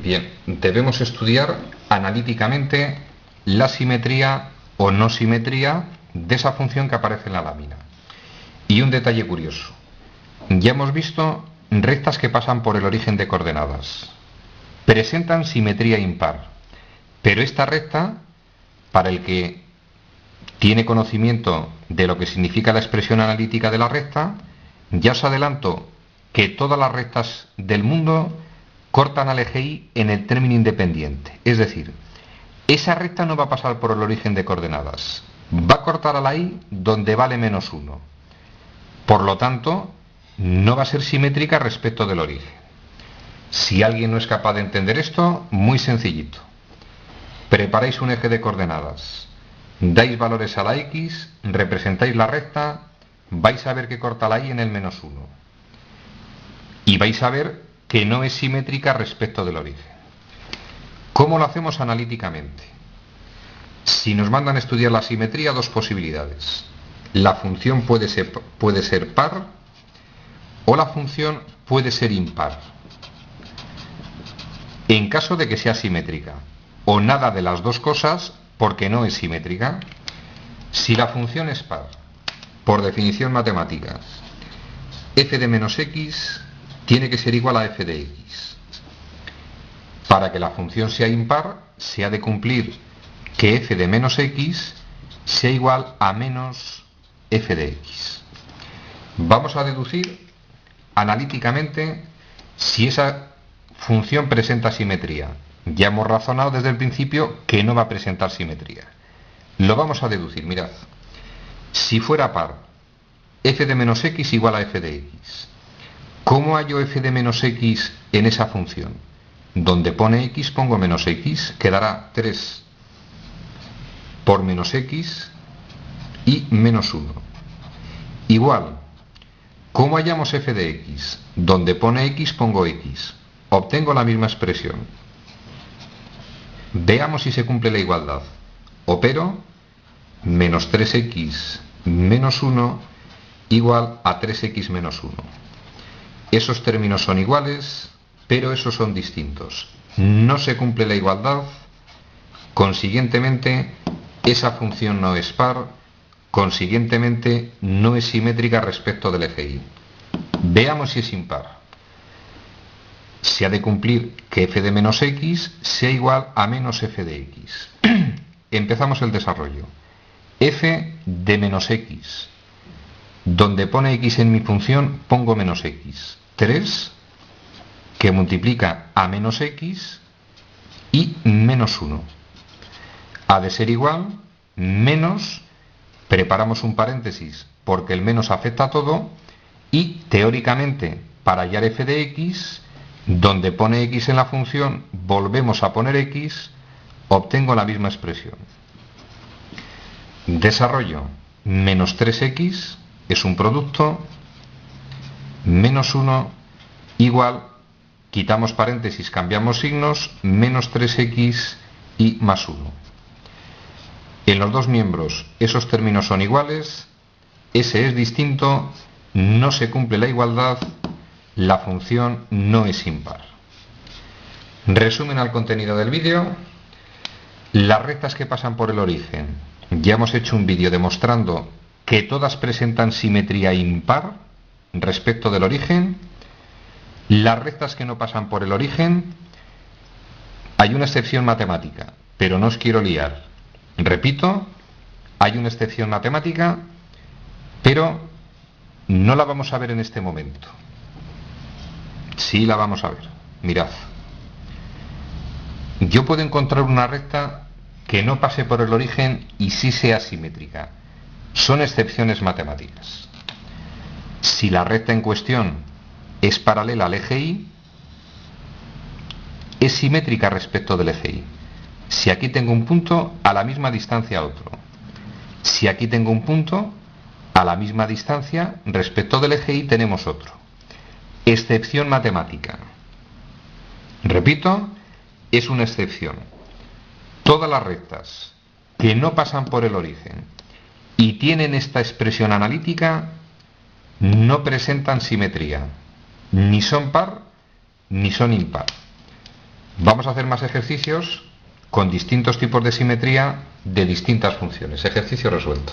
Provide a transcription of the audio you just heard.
Bien, debemos estudiar analíticamente la simetría o no simetría de esa función que aparece en la lámina. Y un detalle curioso. Ya hemos visto rectas que pasan por el origen de coordenadas. Presentan simetría impar. Pero esta recta, para el que tiene conocimiento de lo que significa la expresión analítica de la recta, ya os adelanto que todas las rectas del mundo cortan al eje Y en el término independiente. Es decir, esa recta no va a pasar por el origen de coordenadas. Va a cortar a la Y donde vale -1. Por lo tanto, no va a ser simétrica respecto del origen. Si alguien no es capaz de entender esto, muy sencillito. Preparáis un eje de coordenadas, dais valores a la X, representáis la recta, vais a ver que corta la Y en el -1. Y vais a ver que no es simétrica respecto del origen. ¿Cómo lo hacemos analíticamente? Si nos mandan a estudiar la simetría, dos posibilidades. La función puede ser par o la función puede ser impar. En caso de que sea simétrica, o nada de las dos cosas, porque no es simétrica, si la función es par, por definición matemática, f de menos x tiene que ser igual a f de x. Para que la función sea impar, se ha de cumplir que f de menos x sea igual a menos f de x. Vamos a deducir analíticamente si esa función presenta simetría. Ya hemos razonado desde el principio que no va a presentar simetría. Lo vamos a deducir, mirad. Si fuera par, f de menos x igual a f de x. ¿Cómo hallo f de menos x en esa función? Donde pone x pongo menos x, quedará 3 por menos x y -1. Igual, ¿cómo hallamos f de x? Donde pone x pongo x. Obtengo la misma expresión. Veamos si se cumple la igualdad. Opero menos 3x menos 1 igual a 3x menos 1. Esos términos son iguales, pero esos son distintos. No se cumple la igualdad, consiguientemente esa función no es par, consiguientemente no es simétrica respecto del eje Y. Veamos si es impar. Se ha de cumplir que f de menos x sea igual a menos f de x. Empezamos el desarrollo. F de menos x. Donde pone x en mi función pongo menos x. 3 que multiplica a menos x y menos 1. Ha de ser igual menos, preparamos un paréntesis porque el menos afecta a todo, y teóricamente para hallar f de x, donde pone x en la función volvemos a poner x, obtengo la misma expresión. Desarrollo. Menos 3x es un producto, menos 1 igual, quitamos paréntesis, cambiamos signos, menos 3x y más 1. En los dos miembros esos términos son iguales, ese es distinto, no se cumple la igualdad, la función no es impar. Resumen al contenido del vídeo. Las rectas que pasan por el origen. Ya hemos hecho un vídeo demostrando que todas presentan simetría impar respecto del origen. Las rectas que no pasan por el origen, hay una excepción matemática, pero no os quiero liar. Repito, hay una excepción matemática, pero no la vamos a ver en este momento. Sí la vamos a ver. Mirad. Yo puedo encontrar una recta que no pase por el origen y sí sea simétrica. Son excepciones matemáticas. Si la recta en cuestión es paralela al eje Y, es simétrica respecto del eje Y. Si aquí tengo un punto, a la misma distancia a otro. Si aquí tengo un punto, a la misma distancia respecto del eje Y tenemos otro. Excepción matemática. Repito, es una excepción. Todas las rectas que no pasan por el origen y tienen esta expresión analítica no presentan simetría. Ni son par ni son impar. Vamos a hacer más ejercicios con distintos tipos de simetría de distintas funciones. Ejercicio resuelto.